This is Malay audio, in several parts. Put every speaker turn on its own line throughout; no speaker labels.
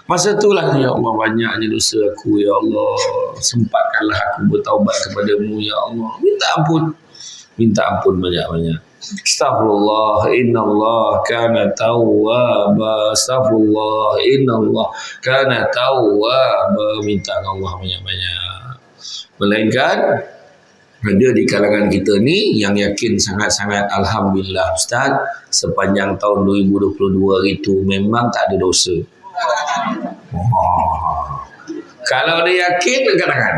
Masa itulah, ya Allah, banyaknya dosa aku, ya Allah. Sempatkanlah aku bertaubat kepadamu, ya Allah. Minta ampun banyak-banyak. Astaghfirullah, innallah kana tawwaba. Astaghfirullah, innallah kana tawwaba. Minta Allah banyak-banyak. Melainkan ada di kalangan kita ni yang yakin sangat-sangat, alhamdulillah Ustaz, sepanjang tahun 2022 itu memang tak ada dosa. Kalau dia yakin, angkat tangan.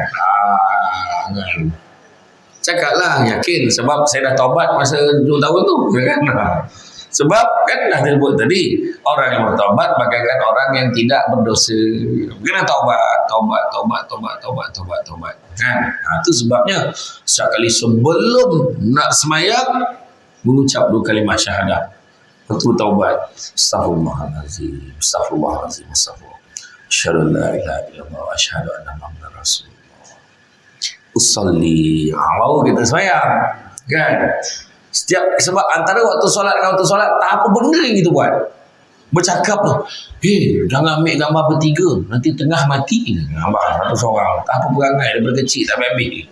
Cakaplah yakin, sebab saya dah taubat masa 2 tahun tu, kan? Sebab kan dah disebut tadi, orang yang bertaubat bagaikan orang yang tidak berdosa. Kena taubat. Kan? Itu sebabnya sekali sebelum nak semayang mengucap 2 kalimah syahadah. Betul taubat. Astaghfirullahalazim. Asyhadu an la ilaha illallah wa asyhadu anna Muhammadar Rasulullah. Usolli. Mau kita semayang, kan? Sebab antara waktu solat dengan waktu solat tak apa benda yang kita buat. Bercakap tu, jangan ambil gambar bertiga, nanti tengah mati. Nampak satu seorang, tak apa perangai daripada kecil tak ambil.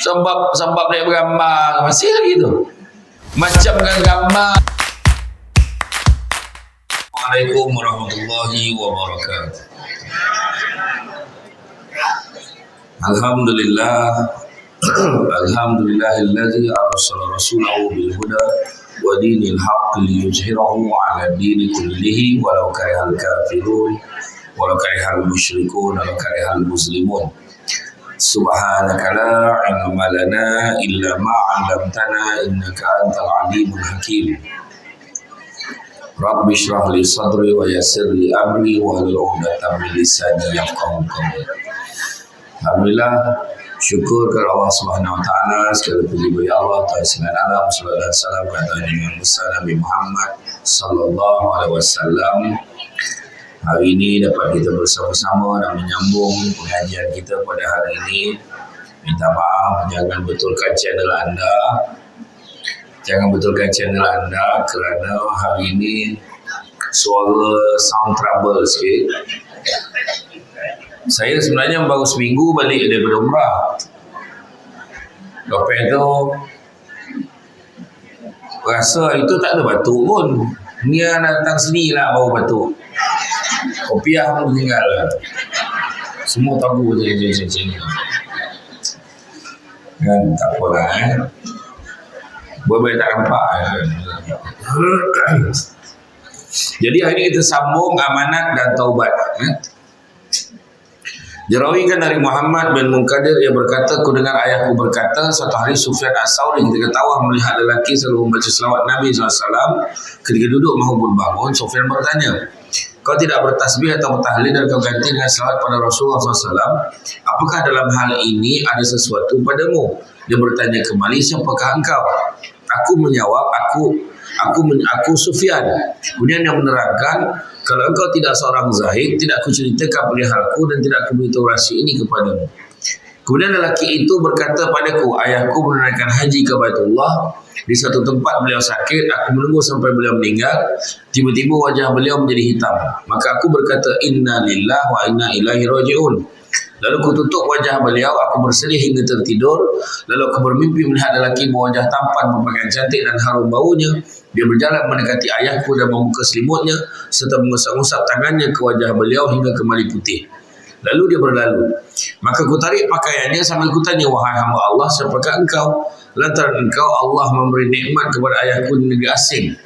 Sebab dia bergambar masih lagi tu. Macam dengan gambar. Assalamualaikum warahmatullahi wabarakatuh. Alhamdulillahilladzi arsala rasulahu bil huda wa dinil haqq liyuzhirahu 'ala dini kullihi walau karihal kafirun walau karihal musyrikun walau karihal muslimun. Subhanaka la ilma lana illa ma 'allamtana innaka antal alimul hakim. Rabbi shrah li sadri wa yassir li amri wa hlul 'uqdatam min lisani yafqahu qawli. Alhamdulillah, syukur kepada Allah Subhanahu wa taala, segala puji bagi Allah, Tuhan segala alam, sallallahu alaihi wasallam kepada Nabi besar Nabi Muhammad sallallahu alaihi wasallam. Hari ini dapat kita bersama-sama dan menyambung pengajian kita pada hari ini. Minta maaf, jangan betulkan channel anda. Kerana hari ini suara sound trouble sikit. Saya sebenarnya baru seminggu balik daripada umrah. Lepas tu rasa itu tak ada batuk pun. Ni nak datang sini lah baru batuk. Kopiah pun tinggal lah. Semua tabu macam ni. Kan tak apalah boleh tak nampak. Jadi hari ini kita sambung amanat dan taubat. Dirawikan dari Muhammad bin Munkadir, ia berkata, aku dengar ayahku berkata, suatu hari Sufyan As-Sawri ketika tawaf melihat lelaki selalu membaca selawat Nabi SAW. Ketika duduk mahu berbangun, Sufyan bertanya, kau tidak bertasbih atau bertahlil dan kau ganti dengan selawat pada Rasulullah SAW? Apakah dalam hal ini ada sesuatu padamu? Dia bertanya kembali, siapakah engkau? Aku menjawab, aku Sufyan. Kemudian dia menerangkan, kalau engkau tidak seorang zahid, tidak aku ceritakan perihalku dan tidak aku beritahu rahsia ini kepadamu. Kemudian lelaki itu berkata padaku, ayahku menunaikan haji ke Baitullah. Di satu tempat beliau sakit, aku menunggu sampai beliau meninggal. Tiba-tiba wajah beliau menjadi hitam. Maka aku berkata, inna lillahi wa inna ilaihi raji'un. Lalu aku tutup wajah beliau, aku bersedih hingga tertidur. Lalu aku bermimpi melihat lelaki berwajah tampan, berpakaian cantik dan harum baunya. Dia berjalan mendekati ayahku dan membuka selimutnya serta mengusap-usap tangannya ke wajah beliau hingga kembali putih. Lalu dia berlalu. Maka aku tarik pakaiannya sambil kutanya, wahai hamba Allah, siapakah engkau? Lantaran engkau Allah memberi nikmat kepada ayahku di negeri asing.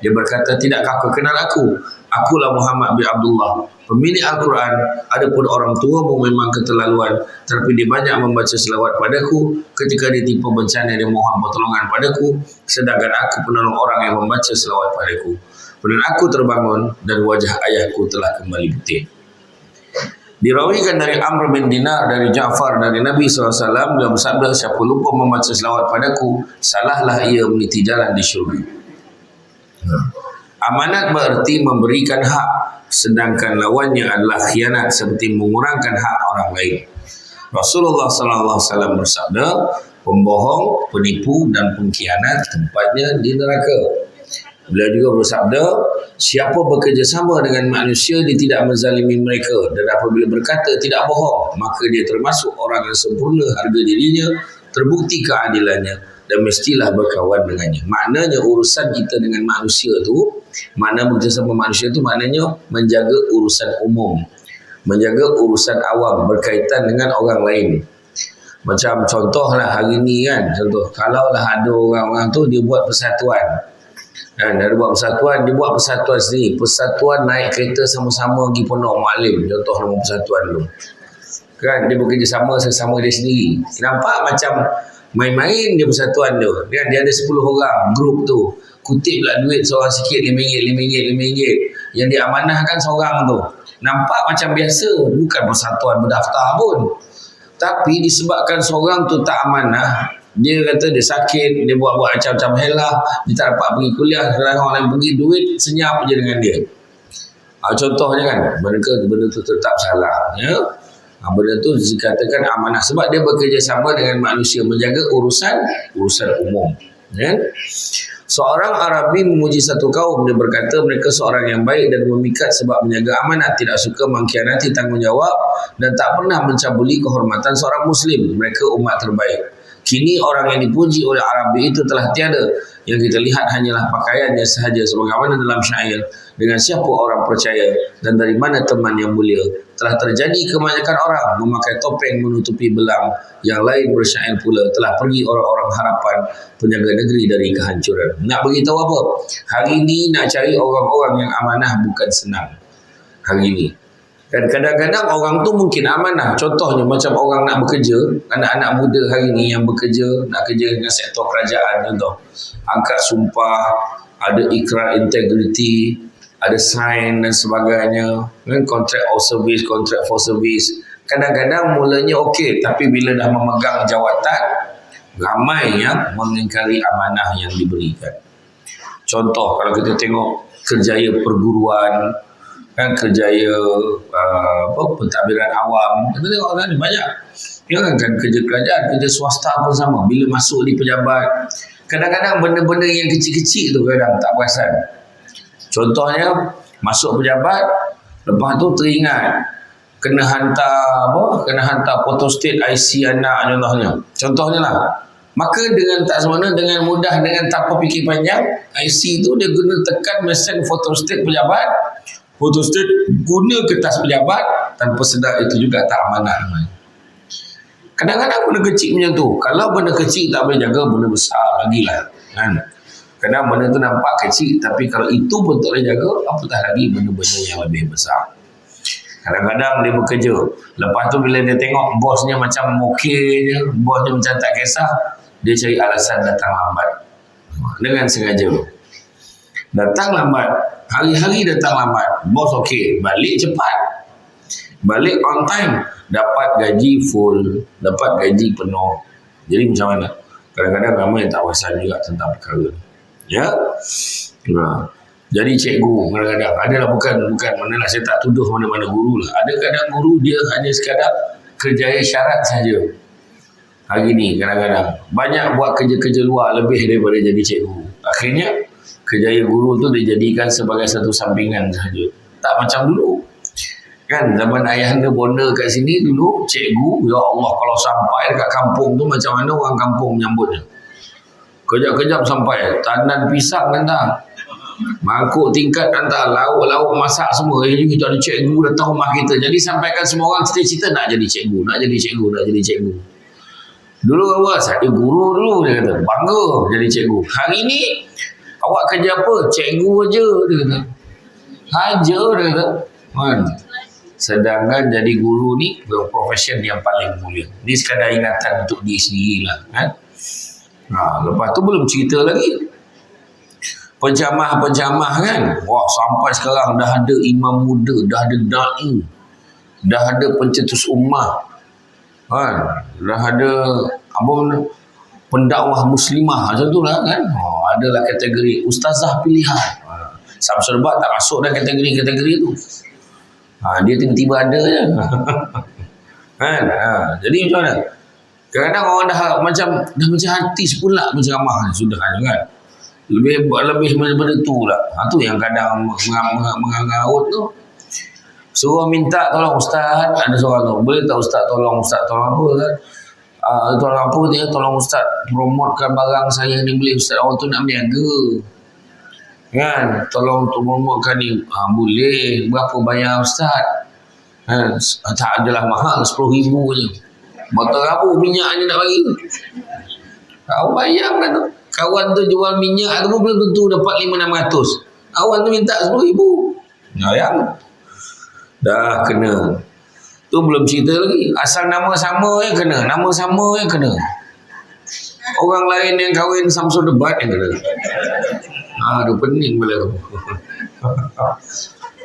Dia berkata, tidakkah kau kenal aku? Akulah Muhammad bin Abdullah, pemilik Al-Quran. Adapun orang tuamu memang keterlaluan, tetapi dia banyak membaca selawat padaku. Ketika ditimpa bencana, dia mohon pertolongan padaku, sedangkan aku penolong orang yang membaca selawat padaku. Kemudian aku terbangun dan wajah ayahku telah kembali putih. Dirawikan dari Amr bin Dinar dari Ja'far dari Nabi SAW, beliau bersabda, siapa lupa membaca selawat padaku, salahlah ia meniti jalan di syurga. Amanat berarti memberikan hak, sedangkan lawannya adalah khianat, seperti mengurangkan hak orang lain. Rasulullah SAW bersabda, pembohong, penipu dan pengkhianat tempatnya di neraka. Beliau juga bersabda, siapa bekerjasama dengan manusia, dia tidak menzalimi mereka, dan apabila berkata tidak bohong, maka dia termasuk orang yang sempurna harga dirinya, terbukti keadilannya, dan mestilah berkawan dengannya. Maknanya urusan kita dengan manusia tu, makna bekerjasama manusia tu maknanya menjaga urusan umum, menjaga urusan awam berkaitan dengan orang lain. Macam contohlah hari ni kan, contoh kalaulah ada orang-orang tu dia buat persatuan, kan, dia buat persatuan, dia buat persatuan sendiri, persatuan naik kereta sama-sama pergi Pondok Mualim, contoh nama persatuan tu kan, dia bekerjasama sesama dia sendiri. Nampak macam main-main dia persatuan tu kan, dia ada 10 orang grup tu, kutiplah duit seorang sikit, RM5, yang diamanahkan seorang tu. Nampak macam biasa, bukan persatuan berdaftar pun. Tapi disebabkan seorang tu tak amanah, dia kata dia sakit, dia buat-buat macam-macam helah, dia tak dapat pergi kuliah, kadang orang lain pergi, duit senyap je dengan dia. Contohnya kan, benda tu tetap salah, ya. Benda tu dikatakan amanah sebab dia bekerjasama dengan manusia, menjaga urusan umum, ya. Seorang Arabi memuji satu kaum, dia berkata mereka seorang yang baik dan memikat sebab menjaga amanat, tidak suka mengkhianati tanggungjawab, dan tak pernah mencabuli kehormatan seorang Muslim. Mereka umat terbaik. Kini orang yang dipuji oleh Arabi itu telah tiada. Yang kita lihat hanyalah pakaiannya sahaja, sebagaimana dalam syair, dengan siapa orang percaya dan dari mana teman yang mulia. Telah terjadi kebanyakan orang memakai topeng menutupi belang, yang lain bersyair pula, telah pergi orang-orang harapan, penjaga negeri dari kehancuran. Nak beritahu apa? Hari ini nak cari orang-orang yang amanah bukan senang. Hari ini dan kadang-kadang orang tu mungkin amanah. Contohnya macam orang nak bekerja, anak-anak muda hari ni yang bekerja, nak kerja dengan sektor kerajaan, contoh angkat sumpah, ada ikrar integriti, ada sign dan sebagainya, contract of service, contract for service. Kadang-kadang mulanya okey, tapi bila dah memegang jawatan, ramai yang mengingkari amanah yang diberikan. Contoh kalau kita tengok kerjaya perguruan, kan, kerjaya pentadbiran awam, kita tengok kan banyak. Jangan kan kerja kerajaan, kerja swasta pun sama. Bila masuk di pejabat, kadang-kadang benda-benda yang kecil-kecil tu kadang tak perasan. Contohnya masuk pejabat, lepas tu teringat kena hantar photostat IC anak, contohnya lah. Maka dengan tak semana, dengan mudah, dengan tanpa fikir panjang, IC tu dia guna tekan mesin photostat pejabat, photostat guna kertas pejabat, tanpa sedar itu juga tak amanah. Kadang-kadang benda kecil macam tu, kalau benda kecil tak boleh jaga, benda besar lagi lah, kan. Kadang benda tu nampak kecil, tapi kalau itu pun tak boleh jaga, apatah lagi benda-benda yang lebih besar. Kadang-kadang dia bekerja, lepas tu bila dia tengok bosnya macam okey je, bosnya macam tak kisah, dia cari alasan datang lambat dengan sengaja. Datang lambat, hari-hari datang lambat, bos okey, balik cepat, balik on time, dapat gaji full, dapat gaji penuh. Jadi macam mana? Kadang-kadang ramai yang tak perasan juga tentang perkara, ya. Jadi cikgu kadang-kadang adalah bukan manalah saya tak tuduh mana-mana guru lah. Ada kadang guru dia hanya sekadar kerjaya syarat saja. Hari ni kadang-kadang banyak buat kerja-kerja luar lebih daripada jadi cikgu. Akhirnya kerjaya guru tu dijadikan sebagai satu sampingan saja. Tak macam dulu. Kan zaman ayahanda bonda kat sini dulu, cikgu, ya Allah, kalau sampai dekat kampung tu macam mana orang kampung menyambutnya. Kejap-kejap sampai, tandan pisang hantar, mangkuk tingkat hantar, lauk-lauk masak semua. Kita ada cikgu datang rumah kita. Jadi sampaikan semua orang cita-cita nak jadi cikgu, nak jadi cikgu. Dulu apa? Saya guru dulu, dia kata, bangga jadi cikgu. Hari ni awak kerja apa? Cikgu aja, dia kata. Haja, dia kata. Sedangkan jadi guru ni profession yang paling mulia. Ini sekadar ingatan untuk diri sendiri lah, kan? Lepas tu belum cerita lagi penjamah kan. Wah, sampai sekarang dah ada imam muda, dah ada da'i, dah ada pencetus ummah, kan? Dah ada pendakwah muslimah, macam tu lah, kan? Adalah kategori ustazah pilihan. Samsul Bak tak masuk dalam kategori tu. Dia tiba-tiba ada je. Kan? Jadi macam mana? Kadang-kadang orang dah macam artis pula penceramah sudah, kan? Lebih daripada tu lah. Tu yang kadang mengangaut tu. Suruh minta tolong ustaz, ada seorang tu, boleh tak ustaz tolong apa kan? Tolong apa dia, tolong ustaz promotekan barang saya ni, boleh ustaz, orang tu nak berniaga kan, tolong promotekan ni. Boleh, berapa bayar ustaz? Tak adalah mahal, 10,000 je. Botol apa minyak ni nak bagi? Kau bayangkan tu, kawan tu jual minyak tu belum tentu dapat 500-600. Kawan tu minta 10,000. Yang dah kena. Tu belum cerita lagi. Asal nama sama yang kena. Nama sama yang kena. Orang lain yang kahwin Samsul Debat yang kena. Aduh, pening pula tu.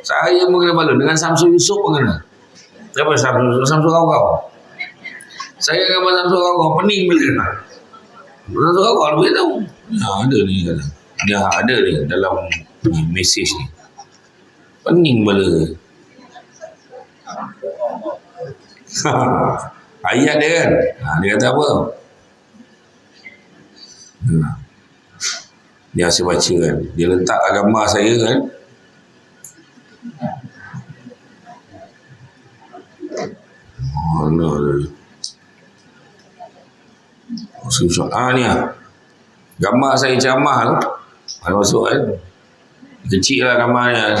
Saya pun kena balun. Dengan Samsul Yusof pun kena. Siapa Samsul? Samsul kau-kau. Saya dengan Samsul kau-kau. Pening pula. Samsul kau-kau lebih tahu. Ada ni kata. Dia ada ni dalam mesej ni. Pening pula. Ayat dia kan. Dia kata apa? Dia saya baca kan. Dia letak gambar saya kan. Mana dia? Ni lah. Gambar saya ceramah tu. Ada masuk kan. Kecil lah gambarnya.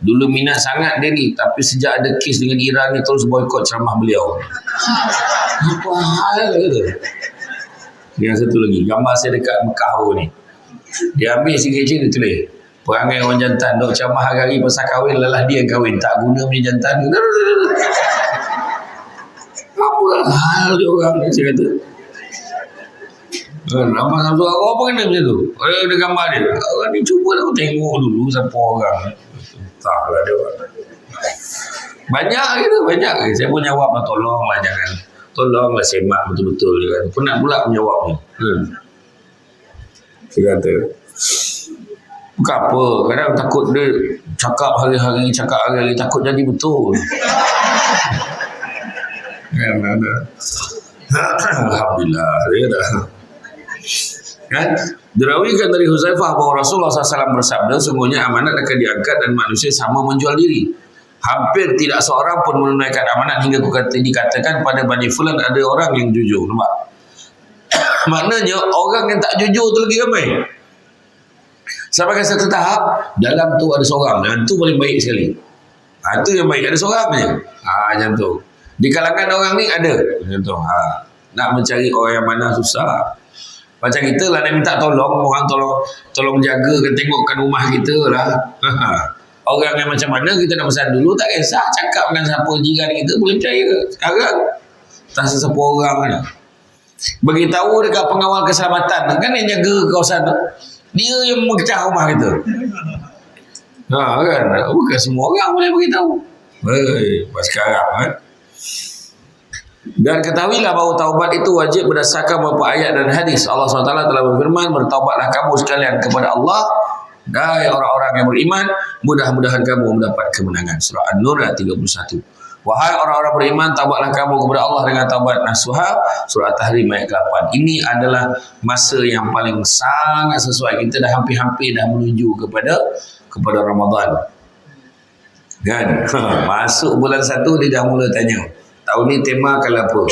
Dulu minat sangat dia ni, tapi sejak ada kes dengan Iran ni terus boykot ceramah beliau. Apa hal ke? Yang satu lagi, gambar saya dekat Mekah ni. Dia ambil sikit-sikit dia tulis, perangai orang jantan, dok ceramah hari-hari pasal kahwin, lelah dia yang kahwin, tak guna punya jantan. Apa hal dia orang ni, saya kata. Nama Samsul aku apa kena macam tu? Ada gambar dia. Orang ni cuba lah tengok dulu siapa orang. Taklah dia orang. Banyak gitu, banyak. Saya pun jawab lah, tolonglah jangan. Tolonglah semak betul-betul dia kata. Penat pula menjawabnya. Saya kata. Bukan apa, kadang takut dia cakap hari-hari, takut jadi betul. Alhamdulillah, dia dah. Kan? Dirawikan dari Huzaifah bahawa Rasulullah SAW bersabda, sungguhnya amanat akan diangkat dan manusia sama menjual diri. Hampir tidak seorang pun menunaikan amanat hingga dikatakan pada Bani Fulan ada orang yang jujur. Nampak? Maknanya orang yang tak jujur tu lagi ramai. Sampai ke satu tahap, dalam tu ada seorang. Dan tu paling baik sekali. Itu yang baik. Ada seorang je. Macam tu. Di kalangan orang ni ada. Macam tu. Nak mencari orang yang mana susah. Macam kita lah nak minta tolong, orang tolong jagakan, tengokkan rumah kita lah. Orang yang macam mana kita nak pesan dulu, tak kisah cakap dengan siapa jiran kita, boleh percaya ke? Sekarang tak sesiapa orang lah. Beritahu dekat pengawal keselamatan kan yang jaga kawasan tu, dia yang memecah rumah kita. Kan, bukan semua orang boleh beritahu. Pas sekarang kan. Dan ketahuilah bahawa taubat itu wajib berdasarkan beberapa ayat dan hadis. Allah SWT telah berfirman, bertaubatlah kamu sekalian kepada Allah, hai orang-orang yang beriman, mudah-mudahan kamu mendapat kemenangan. Surah An-Nur ayat 31. Wahai orang-orang beriman, taubatlah kamu kepada Allah dengan taubat nasuha. Surah At-Tahrim ayat 8. Ini adalah masa yang paling sangat sesuai. Kita dah hampir-hampir dah menuju kepada Ramadan. Kan? Masuk bulan 1 dia dah mula tanya, tahun ni tema kalau apa?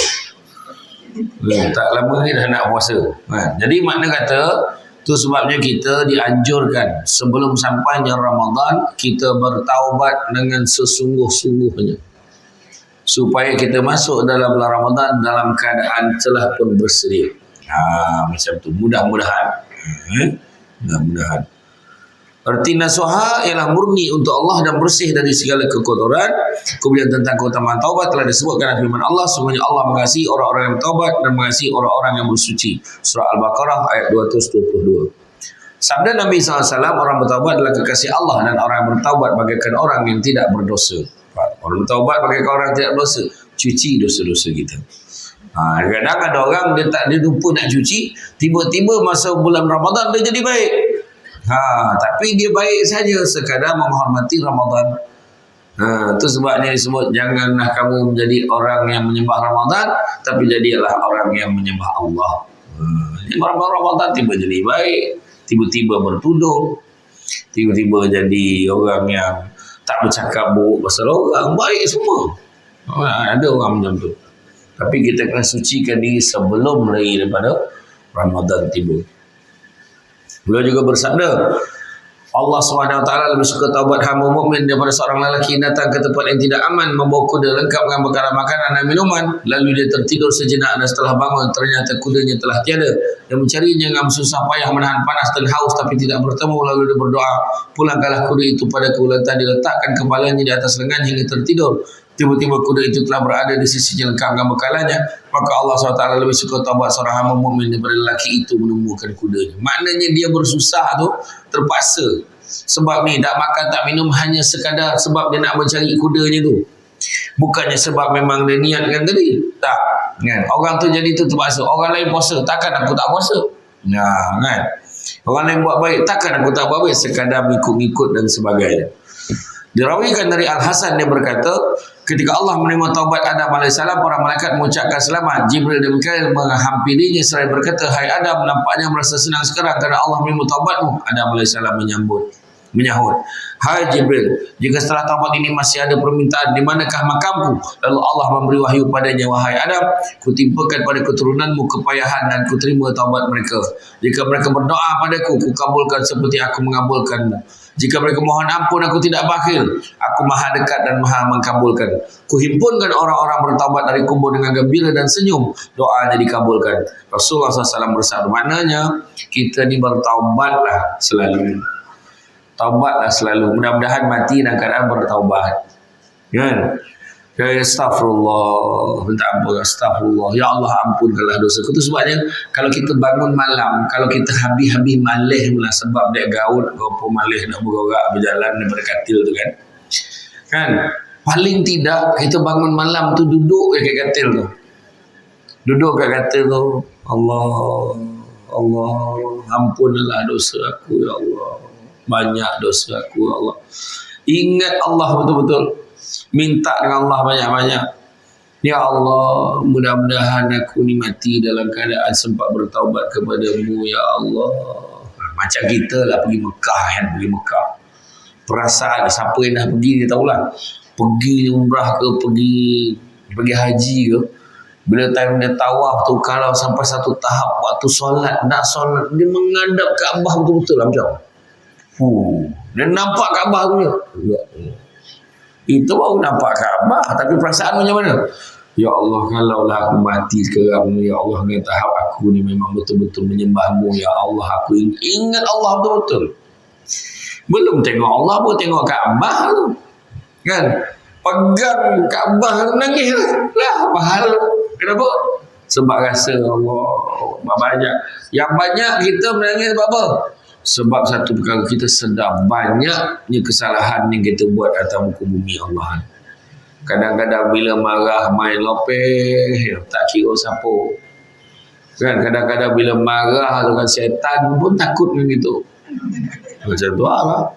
Tak lama ni dah nak puasa. Jadi makna kata, tu sebabnya kita dianjurkan sebelum sampainya Ramadan, kita bertaubat dengan sesungguh-sungguhnya. Supaya kita masuk dalam bulan Ramadan dalam keadaan telah pun bersedia. Macam tu. Mudah-mudahan. Mudah-mudahan. Arti nasuha ialah murni untuk Allah dan bersih dari segala kekotoran. Kemudian tentang keutamaan taubat telah disebutkan dalam firman Allah, sesungguhnya Allah mengasihi orang-orang yang bertaubat dan mengasihi orang-orang yang bersuci. Surah Al-Baqarah ayat 222. Sabda Nabi SAW, orang bertaubat adalah kekasih Allah, dan orang yang bertaubat bagaikan orang yang tidak berdosa. Orang bertaubat bagaikan orang yang tidak berdosa, cuci dosa-dosa kita. Kadang-kadang ada orang dia lupa nak cuci, tiba-tiba masa bulan Ramadan dia jadi baik. Tapi dia baik saja sekadar menghormati Ramadan. Itu sebabnya disebut, janganlah kamu menjadi orang yang menyembah Ramadan, tapi jadilah orang yang menyembah Allah. Ramadan tiba jadi baik, tiba-tiba bertudung, tiba-tiba jadi orang yang tak bercakap buruk pasal orang, baik semua. Ada orang macam tu. Tapi kita kena sucikan diri sebelum lagi daripada Ramadan tiba. Beliau juga bersabda, Allah SWT lebih suka taubat hamba mukmin daripada seorang lelaki datang ke tempat yang tidak aman, membawa kuda lengkap dengan bekal makanan dan minuman, lalu dia tertidur sejenak dan setelah bangun ternyata kudanya telah tiada, dan mencarinya dengan susah payah menahan panas dan haus tapi tidak bertemu. Lalu dia berdoa, pulangkanlah kuda itu padaku. Lantas diletakkan kepalanya di atas lengan hingga tertidur. Tiba-tiba kuda itu telah berada di sisinya lengkap dengan bekalannya. Maka Allah SWT lebih suka taubat seorang hamba mukmin daripada lelaki itu menemukan kudanya. Maknanya dia bersusah tu terpaksa. Sebab ni tak makan tak minum hanya sekadar sebab dia nak mencari kudanya tu. Bukannya sebab memang dia niatkan tadi. Tak. Kan? Orang tu jadi tu terpaksa. Orang lain puasa, takkan aku tak puasa. Nah, kan? Orang lain buat baik, takkan aku tak buat baik. Sekadar ikut-ikut dan sebagainya. Dirawikan dari Al-Hasan, dia berkata, ketika Allah menerima taubat Adam AS, para malaikat mengucapkan selamat. Jibril dan Mikail menghampirinya seraya berkata, hai Adam, nampaknya merasa senang sekarang kerana Allah menerima taubatmu. Adam AS menyahut, hai Jibril, jika setelah taubat ini masih ada permintaan, di manakah makamku? Lalu Allah memberi wahyu padanya, wahai Adam, kutimpakan pada keturunanmu kepayahan dan kuterima taubat mereka. Jika mereka berdoa padaku, kukabulkan seperti aku mengabulkanmu. Jika mereka mohon ampun, aku tidak bakhil. Aku maha dekat dan maha mengkabulkan. Kuhimpunkan orang-orang bertaubat dari kubur dengan gembira dan senyum. Doanya dikabulkan. Rasulullah SAW bersabda, maknanya kita ni bertaubatlah selalu. Taubatlah selalu. Mudah-mudahan mati dalam keadaan bertaubat. Kan? Astagfirullah, minta ampun, astagfirullah, ya Allah ampunkanlah dosa. Itu sebabnya kalau kita bangun malam, kalau kita habis-habis malih lah sebab dia gaul apa malih nak bergerak berjalan daripada katil tu kan. Kan? Paling tidak kita bangun malam tu duduk kat katil tu. Duduk kat katil tu, Allah ampunlah dosa aku ya Allah. Banyak dosa aku ya Allah. Ingat Allah betul-betul. Minta dengan Allah banyak-banyak. Ya Allah, mudah-mudahan aku ni mati dalam keadaan sempat bertaubat kepadamu ya Allah. Macam kita lah pergi Mekah kan, pergi Mekah. Perasaan siapa yang dah pergi dia tahulah. Pergi umrah ke, pergi haji ke. Bila time dia tawaf tu, kalau sampai satu tahap waktu solat, nak solat, dia menghadap Kaabah betul-betul lah macam. Dia nampak Kaabah tu je. Itu baru nampak Kaabah, tapi perasaan macam mana? Ya Allah, kalaulah aku mati sekarang ni, ya Allah, dengan tahap aku ni memang betul-betul menyembahmu, ya Allah, aku ingat Allah betul-betul. Belum tengok Allah pun tengok Kaabah tu. Kan? Pegang Kaabah tu nangis lah. Apa hal? Kenapa? Sebab rasa Allah banyak. Yang banyak kita menangis sebab apa? Sebab satu perkara kita sedar banyaknya kesalahan yang kita buat atas muka bumi Allah. Kadang-kadang bila marah main lopeh, tak kira siapa. Kan kadang-kadang bila marah dengan syaitan pun takut dengan itu. Macam tu lah.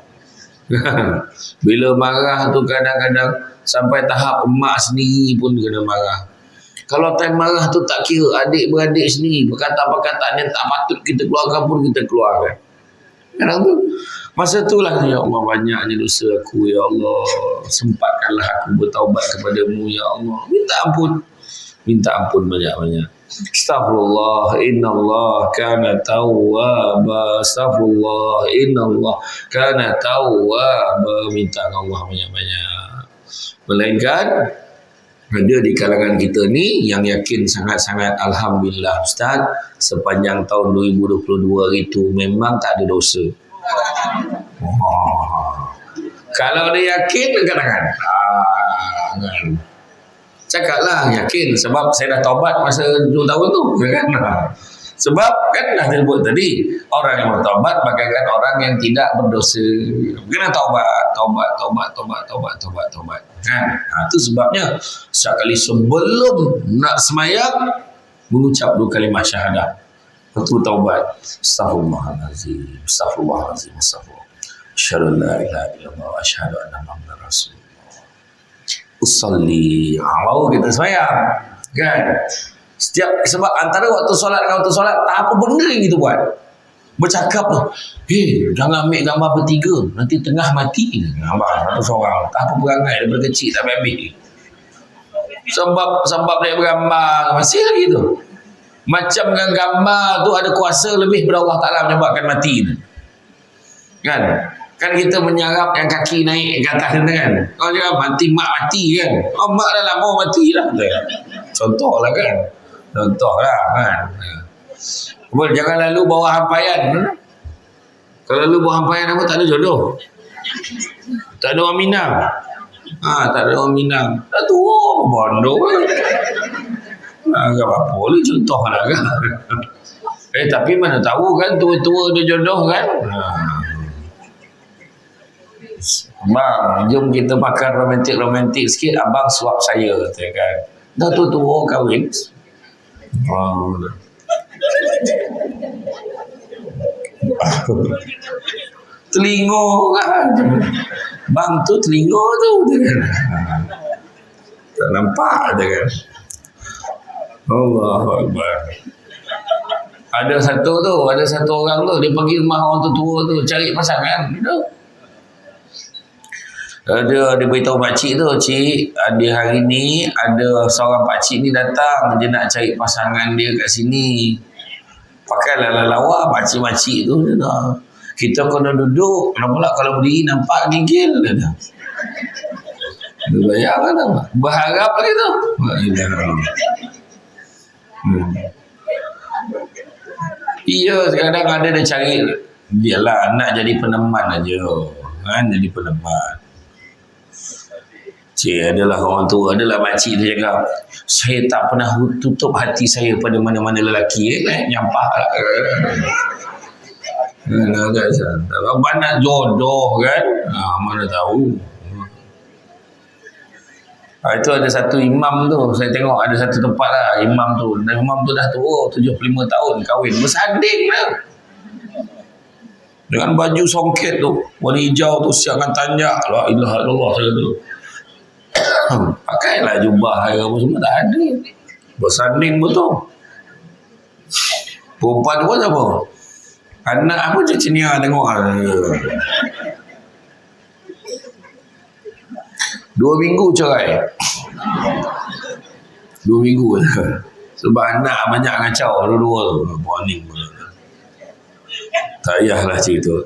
Bila marah tu kadang-kadang sampai tahap emak sendiri pun kena marah. Kalau time marah tu tak kira adik-beradik sendiri perkataan-perkataan yang tak patut kita keluarkan pun kita keluarkan. Kadang tu masa itulah ya Allah banyaknya dosa aku ya Allah, sempatkanlah aku bertaubat kepadamu ya Allah. Minta ampun banyak-banyak. Astaghfirullah innallaha kana tawwaba. Astaghfirullah innallaha kana tawwaba. Minta Allah banyak-banyak. Melainkan ada di kalangan kita ni yang yakin sangat-sangat alhamdulillah Ustaz, sepanjang tahun 2022 itu memang tak ada dosa. Kalau dia yakin, kadang-kadang cakaplah yakin sebab saya dah taubat masa 2 tahun tu kan. Sebab kan dah disebut tadi, orang yang bertaubat bagaikan orang yang tidak berdosa. Kena taubat kan. Itu sebabnya sekali sebelum nak semayang mengucap 2 kalimah syahadah. Betul taubat. Astaghfirullahalazim. Asyhadu an la ilaha illallah wa asyhadu anna Muhammadar Rasulullah. Usolli. Kalau kita semayang kan. Sebab antara waktu solat dengan waktu solat tak apa benda yang kita buat. bercakap tu, jangan ambil gambar bertiga, nanti tengah mati. Abang satu seorang, tak apa perangai daripada kecil tak ambil. Sebab dia bergambar masih lagi tu. Macam dengan gambar tu ada kuasa lebih daripada Allah Ta'ala menyebabkan mati tu. Kan kita menyarap yang kaki naik ke atas tu kan. Kalau dia mati, mak mati kan. Mak dah lama mati dah. Contoh lah kan. Jangan lalu bawa hampaian. Kalau lalu bawa hampaian apa, tak ada jodoh. Tak ada orang Minang. Tak ada orang Minang. Dah tua bondo. Tak apa-apa boleh contoh lah kan. Tapi mana tahu kan tua-tua dia jodoh kan. Bang, jom kita makan romantik sikit. Abang suap saya kata kan. Dah tua-tua kahwin. Telingo kan. Bang tu telingo tu kan. Tak nampak je kan. Allahu Akbar. Ada satu orang tu, dia pergi rumah orang tua tu cari pasangan tu. Dia beritahu pakcik tu, cik, ada hari ni ada seorang pakcik ni datang, dia nak cari pasangan dia kat sini. Pakai lawa pakcik-pakcik tu dia dah. Kita kena duduk, pula kalau berdiri nampak gigil dia dah. Dia bayar kan apa? Berharap lagi tu. Iya, kadang ada dia cari dia lah nak jadi peneman aja. Kan jadi peneman. Adalah orang tua, adalah makcik dia cakap, saya tak pernah tutup hati saya pada mana-mana lelaki. Nyampah lah. Banyak jodoh kan. Mana tahu. Itu ada satu imam tu, saya tengok ada satu tempat lah, imam tu dah tua, 75 tahun kahwin, bersanding lah dengan baju songket tu, warna hijau tu, siapkan tanjak, la ilaha illallah saya tu. Pakailah jubah apa semua, tak ada, bersanding betul. Perempuan tu pun apa, anak apa cecenia tengok 2 minggu cerai. 2 minggu sebab anak banyak ngacau dua-dua tu. Warning. Tak payahlah cerita.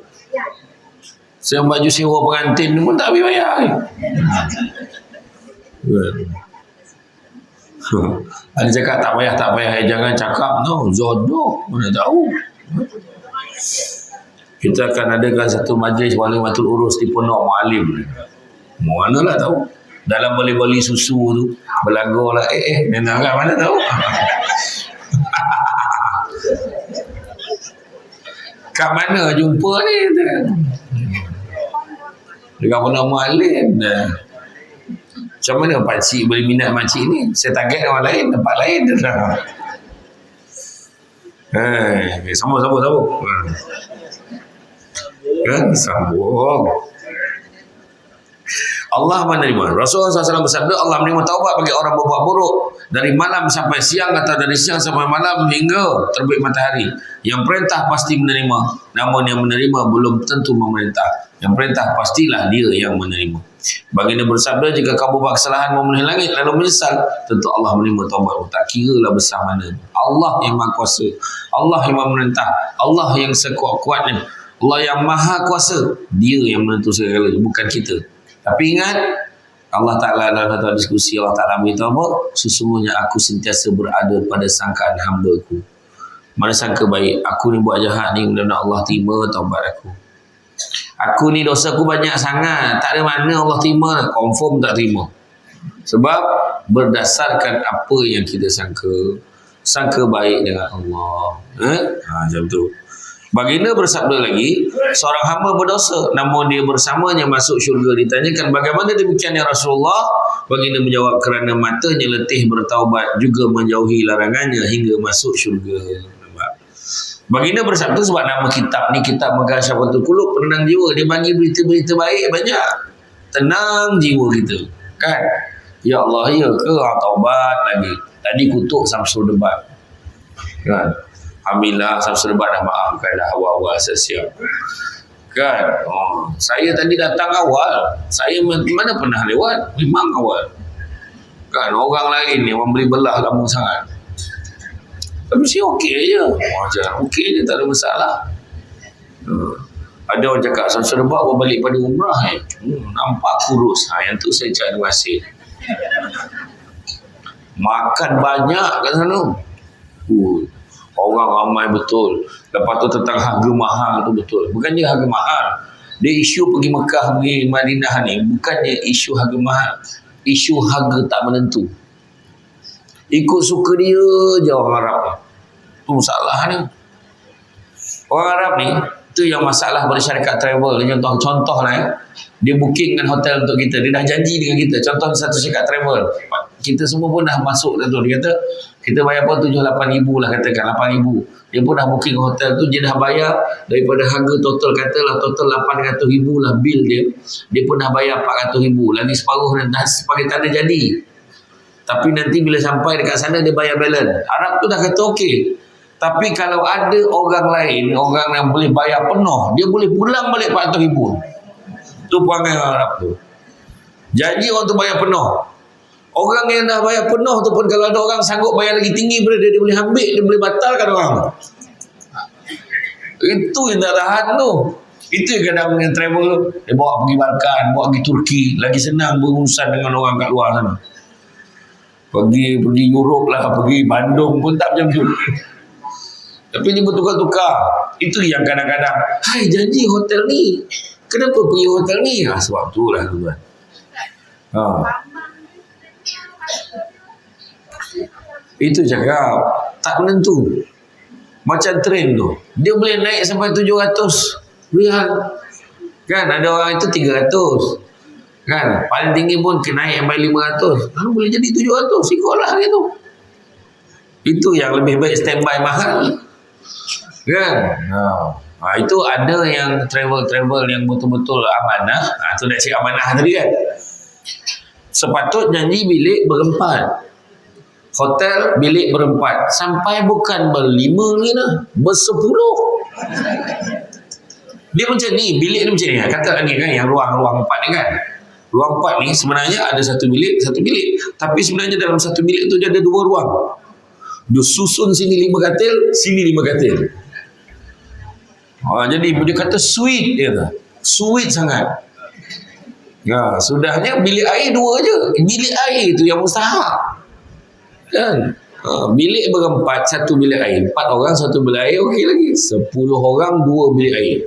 Saya baju sewa pengantin pun tak habis bayar. Ada cakap tak payah. Jangan cakap no, jodoh. Mana tahu. Kita akan adakan satu majlis walimatul urus di Pondok Mualim. Manalah tahu. Dalam beli susu tu berlagu lah nenek kan, mana tahu. Kat mana jumpa ni dengan Pondok Mualim. Macam mana pakcik boleh minat makcik ni? Saya target orang lain, tempat lain dah. Sambung. Kan sambung. Allah menerima. Rasulullah SAW bersabda, Allah menerima taubat bagi orang berbuat buruk dari malam sampai siang atau dari siang sampai malam hingga terbit matahari. Yang perintah pasti menerima, namun yang menerima belum tentu memerintah. Yang perintah pastilah dia yang menerima. Baginda bersabda, jika kamu buat kesalahan memenuhi langit lalu menyesal, tentu Allah menerima taubat. Tak kira lah besar mana. Allah yang maha kuasa, Allah yang memerintah, Allah yang sekuat-kuatnya, Allah yang maha kuasa. Dia yang menentu segala, bukan kita. Tapi ingat, Allah Ta'ala dalam satu diskusi, Allah Ta'ala beritahu apa? Sesungguhnya aku sentiasa berada pada sangkaan hamba-Ku. Mana sangka baik, aku ni buat jahat ni, mudah-mudahan Allah terima taubat aku. Aku ni dosa aku banyak sangat, tak ada mana Allah terima, confirm tak terima. Sebab berdasarkan apa yang kita sangka baik dengan Allah. Macam tu. Baginda bersabda lagi, seorang hamba berdosa namun dia bersamanya masuk syurga. Ditanyakan bagaimana demikian ya Rasulullah? Baginda menjawab, kerana matanya letih bertaubat juga menjauhi larangannya hingga masuk syurga. Baginda bersabda, sebab nama kitab ni kitab Megah Syafatul Qulub, penenang jiwa. Dia bagi berita-berita baik banyak, tenang jiwa kita kan. Ya Allah, ya ke taubat lagi. Tadi kutuk Samsul Debat kan. Alhamdulillah Samsul Debat dah maafkan dah awal-awal saya siap. Kan? Saya tadi datang awal. Saya mana pernah lewat? Memang awal. Kan? Orang lain ni orang beli belah lama sangat. Tapi saya okey je. Okey je, tak ada masalah. Ada orang cakap Samsul Debat baru balik pada umrah nampak kurus. Yang tu saya cakap terima kasih. Makan banyak kat sana. Orang ramai betul. Lepas tu tentang harga mahal tu betul. Bukannya harga mahal. Dia isu pergi Mekah, pergi Madinah ni. Bukannya isu harga mahal. Isu harga tak menentu. Ikut suka dia je orang Arab. Tu masalahnya. Orang Arab ni, tu yang masalah pada syarikat travel. Contoh lah dia booking dengan hotel untuk kita. Dia dah janji dengan kita. Contoh satu syarikat travel. Kita semua pun dah masuk dah tu. Dia kata, kita bayar pun 7-8 ribu lah katakan. 8 ribu. Dia pun dah booking hotel tu. Dia dah bayar daripada harga total. Katalah total 800 ribu lah bil dia. Dia pun dah bayar 400 ribu. Lagi separuh dah sebagai tanda jadi. Tapi nanti bila sampai dekat sana dia bayar balance. Arab tu dah kata okey. Tapi kalau ada orang lain, orang yang boleh bayar penuh, dia boleh pulang balik 400 ribu. Tu perangai Arab tu. Janji orang tu bayar penuh. Orang yang dah bayar penuh tu pun kalau ada orang sanggup bayar lagi tinggi pada dia boleh ambil, dia boleh batalkan orang. Itu yang tak tahan tu. Itu yang kadang dengan travel tu. Dia bawa pergi Balkan, bawa pergi Turki. Lagi senang berurusan dengan orang kat luar sana. Pergi Europe lah, pergi Bandung pun tak macam tu. Tapi dia bertukar-tukar. Itu yang kadang-kadang, hai janji hotel ni. Kenapa pergi hotel ni? Sebab tu lah tuan. Itu cakap tak menentu. Macam train tu, dia boleh naik sampai 700 riyal. Kan ada orang itu 300. Kan paling tinggi pun kena naik sampai 500. Lalu boleh jadi 700, ikutlah gitu. Itu yang lebih baik standby mahal. Kan? Itu ada yang travel yang betul-betul amanah. Tu nak cakap amanah tadi kan. Sepatut janji bilik berempat. Hotel bilik berempat. Sampai bukan berlima ni lah, bersepuluh. Dia macam ni, bilik ni macam ni. Kata lagi kan yang ruang-ruang empat ni kan. Ruang empat ni sebenarnya ada satu bilik. Tapi sebenarnya dalam satu bilik tu dia ada dua ruang. Dia susun sini 5 katil, sini 5 katil. Jadi dia kata sweet dia tu. Sweet sangat. Sudahnya bilik air 2 je. Bilik air tu yang mustahak. Kan? Bilik berempat, 1 bilik air. 4 orang 1 bilik air, okey lagi. 10 orang 2 bilik air.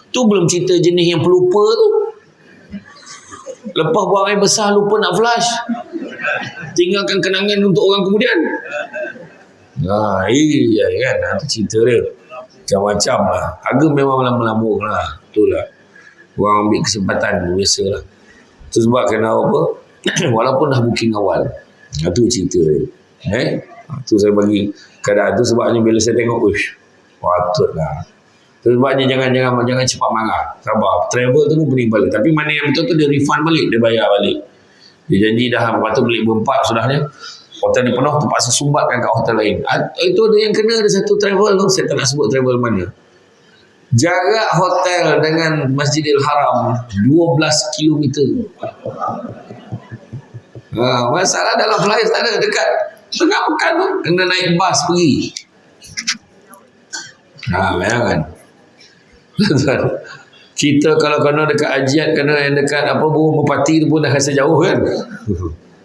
Tu belum cerita jenis yang pelupa tu. Lepas buang air besar lupa nak flush. Tinggalkan kenangan untuk orang kemudian. Iya kan, itu cerita dia. Macam-macam lah. Harga memang lama-lama lah. Betul lah. Orang ambil kesempatan, biasalah. Itu sebab kena apa? Walaupun dah booking awal. Itu cerita dia. Itu saya bagi keadaan tu sebabnya bila saya tengok, patutlah. Itu sebabnya jangan cepat marah. Sabar. Travel tu pun pening balik. Tapi mana yang betul tu dia refund balik, dia bayar balik. Dia janji dah lepas tu bilik berempat sudahnya. Hotel ni penuh, terpaksa sumbatkan kat hotel lain. Itu ada yang kena, ada satu travel tu. Saya tak nak sebut travel mana. Jarak hotel dengan Masjidil Haram 12 km. Masalah dalam flight tak ada, dekat tengah pekan tu kena naik bas pergi. Bayangkan. Kita kalau kena dekat Ajiat, kena yang dekat Burung Merpati tu pun dah rasa jauh kan.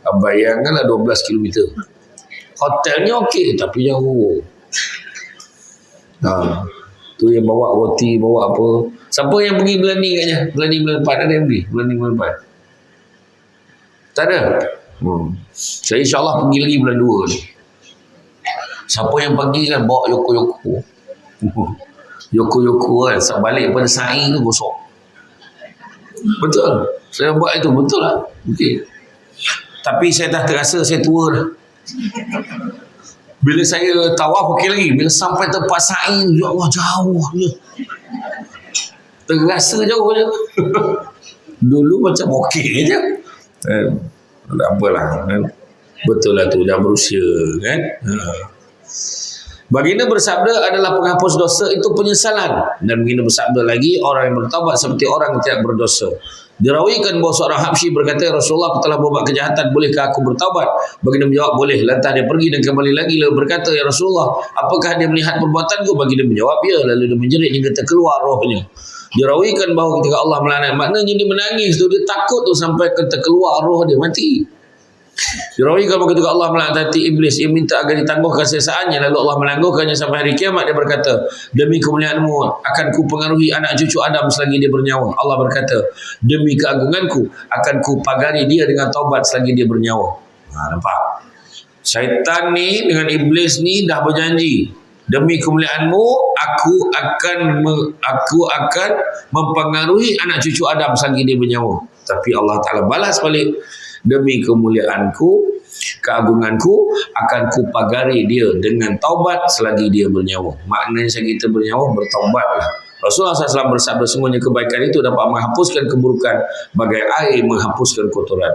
Bayangkanlah 12 km. Hotelnya okey tapi jauh. Tu yang bawa roti, bawa apa. Siapa yang pergi bulan ni katnya? Bulan 4 ada yang pergi? Bulan 4 tak ada? Saya insyaAllah pergi lagi bulan 2 ni. Siapa yang pergi kan bawa Yoko-Yoko. Yoko-Yoko kan. Balik pada saing tu gosok. Betul. Saya buat itu. Betul lah. Okay. Tapi saya dah terasa saya tua dah. Bila saya tawaf okey lagi. Bila sampai tempat saing, ya Allah jauh je. Terasa jauh je. Dulu macam okey je. Tak apalah. Betul lah tu. Dah berusia kan. Baginda bersabda adalah penghapus dosa itu penyesalan. Dan baginda bersabda lagi, orang yang bertaubat seperti orang yang tidak berdosa. Dirawikan bahawa seorang Habsyi berkata, Rasulullah, aku telah berbuat kejahatan, bolehkah aku bertaubat? Baginda menjawab, boleh. Lantas dia pergi dan kembali lagi lalu berkata, ya Rasulullah, apakah dia melihat perbuatanku? Baginda menjawab, ya. Lalu dia menjerit hingga terkeluar rohnya. Dirawikan bahawa ketika Allah melaknat, maknanya dia menangis tu, dia takut tu sampai terkeluar roh dia, mati. Dirawikan bahawa ketika Allah melaknati iblis, ia minta agar ditangguhkan sesaannya, lalu Allah menangguhkannya sampai hari kiamat. Dia berkata, demi kemuliaanmu akan ku pengaruhi anak cucu Adam selagi dia bernyawa. Allah berkata, demi keagunganku akan ku pagari dia dengan taubat selagi dia bernyawa. Nampak? Syaitan ni dengan iblis ni dah berjanji, demi kemuliaanmu aku akan mempengaruhi anak cucu Adam selagi dia bernyawa. Tapi Allah Ta'ala balas balik, demi kemuliaanku, keagunganku akan kupagari dia dengan taubat selagi dia bernyawa. Maknanya selagi kita bernyawa, bertaubatlah. Rasulullah SAW bersabda, semuanya kebaikan itu dapat menghapuskan keburukan bagai air menghapuskan kotoran.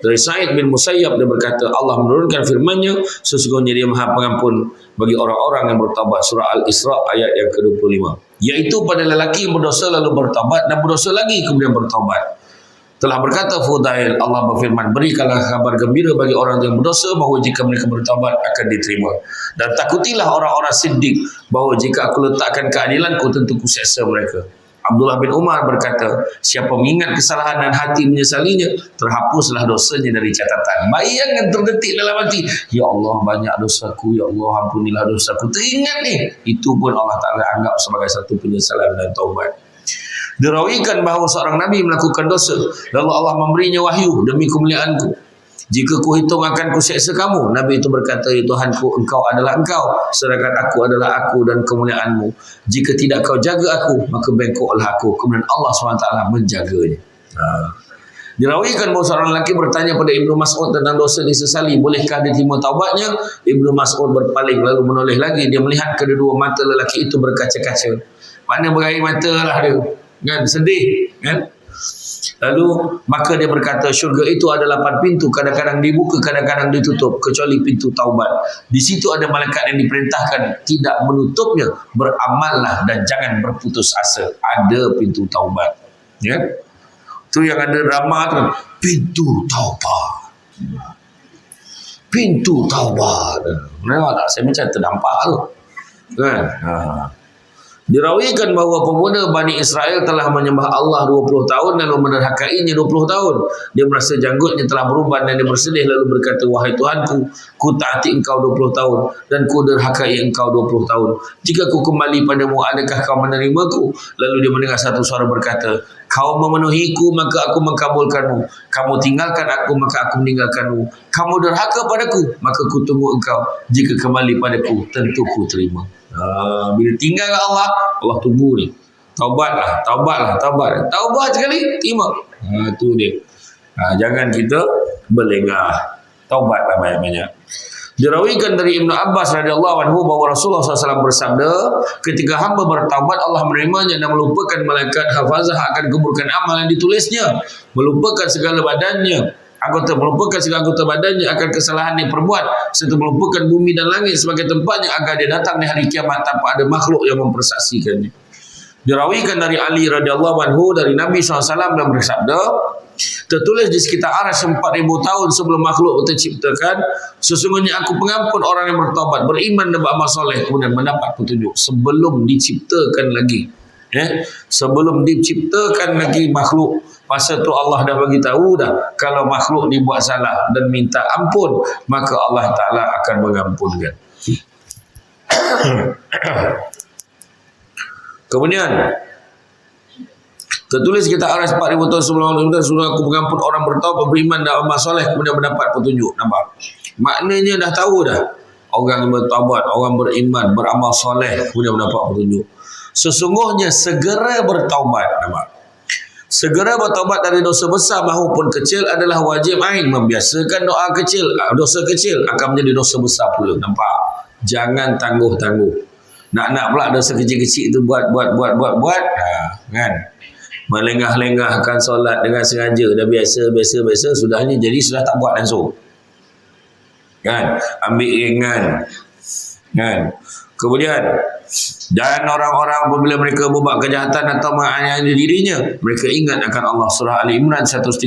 Dari Sa'id bin Musayyab dia berkata, Allah menurunkan firman-Nya, sesungguhnya dia Maha Pengampun bagi orang-orang yang bertaubat. Surah Al-Isra ayat yang ke-25. Iaitu pada lelaki yang berdosa lalu bertaubat dan berdosa lagi kemudian bertaubat. Telah berkata Fudail, Allah berfirman, berikanlah kabar gembira bagi orang yang berdosa bahawa jika mereka bertaubat akan diterima. Dan takutilah orang-orang siddiq bahawa jika aku letakkan keadilanku tentu ku seksa mereka. Abdullah bin Umar berkata, siapa mengingat kesalahan dan hati menyesalinya, terhapuslah dosanya dari catatan. Bayangkan terdetik dalam hati, ya Allah banyak dosaku, ya Allah ampunilah dosaku. Teringat ni, itu pun Allah Ta'ala anggap sebagai satu penyesalan dan taubat. Dirawikan bahawa seorang Nabi melakukan dosa, lalu Allah memberinya wahyu, demi kemuliaanku, jika ku hitung akan ku seksa kamu. Nabi itu berkata, ya Tuhanku, engkau adalah engkau, sedangkan aku adalah aku dan kemuliaanmu. Jika tidak kau jaga aku, maka bengkoklah aku. Kemudian Allah SWT menjaganya. Dirawikan bahawa seorang lelaki bertanya pada Ibnu Mas'ud tentang dosa disesali, bolehkah diterima taubatnya? Ibnu Mas'ud berpaling lalu menoleh lagi. Dia melihat kedua mata lelaki itu berkaca-kaca. Mana berair mata lah dia, kan? Sedih, kan? Lalu maka dia berkata, syurga itu ada 8 pintu, kadang-kadang dibuka, kadang-kadang ditutup, kecuali pintu taubat. Di situ ada malaikat yang diperintahkan tidak menutupnya. Beramallah dan jangan berputus asa. Ada pintu taubat, ya. Itu yang ada drama tu, pintu taubat, pintu taubat. Nampak tak? Saya macam terdampak tu, kan? Dirawikan bahawa pemuda Bani Israel telah menyembah Allah 20 tahun dan menderhakainya 20 tahun. Dia merasa janggutnya telah beruban dan dia bersedih lalu berkata, wahai Tuhanku, ku taati engkau 20 tahun dan ku derhakai engkau 20 tahun. Jika ku kembali padamu, adakah kau menerimaku? Lalu dia mendengar satu suara berkata, kau memenuhiku maka aku mengkabulkanmu. Kamu tinggalkan aku maka aku meninggalkanmu. Kamu derhaka padaku maka ku tunggu engkau. Jika kembali padaku, tentu ku terima. Bila tinggal Allah, Allah tunggu ni. Taubatlah, taubatlah, taubat. Taubat sekali, terima. Itu dia. Jangan kita berlengah. Taubatlah banyak-banyak. Dirawikan dari Ibnu Abbas radhiyallahu anhu bahawa Rasulullah SAW bersabda, ketika hamba bertaubat, Allah menerimanya dan melupakan malaikat hafazah akan keburukan amal yang ditulisnya, melupakan segala badannya, melupakan segala anggota badannya akan kesalahan yang perbuat, serta melupakan bumi dan langit sebagai tempatnya agar dia datang di hari kiamat tanpa ada makhluk yang mempersaksikannya. Dirawikan dari Ali radhiyallahu anhu dari Nabi SAW yang bersabda, tertulis di sekitar arsy 4,000 tahun sebelum makhluk terciptakan, sesungguhnya aku pengampun orang yang bertaubat, beriman dan beramal soleh kemudian mendapat petunjuk. Sebelum diciptakan lagi, sebelum diciptakan lagi makhluk, masa tu Allah dah bagi tahu dah, kalau makhluk dibuat salah dan minta ampun, maka Allah Ta'ala akan mengampunkan. Kemudian tertulis kita aras 4,000 tahun sebelum aku mengampun orang bertaubat, beriman dan amal soleh kemudian mendapat petunjuk. Nampak? Maknanya dah tahu dah, orang yang bertaubat, orang beriman, beramal soleh kemudian mendapat petunjuk. Sesungguhnya segera bertaubat, nampak? Segera bertaubat dari dosa besar maupun kecil adalah wajib ain. Membiasakan doa kecil, dosa kecil akan menjadi dosa besar pula. Nampak? Jangan tangguh-tangguh. Nak pula dosa kecil-kecil itu buat. Kan? Melengah-lengahkan solat dengan sengaja. Dah biasa, sudahnya jadi sudah tak buat langsung. Kan? Ambil ringan. Kan? Kemudian, dan orang-orang apabila mereka membuat kejahatan atau menganiaya dirinya, mereka ingat akan Allah. Surah Ali Imran 135.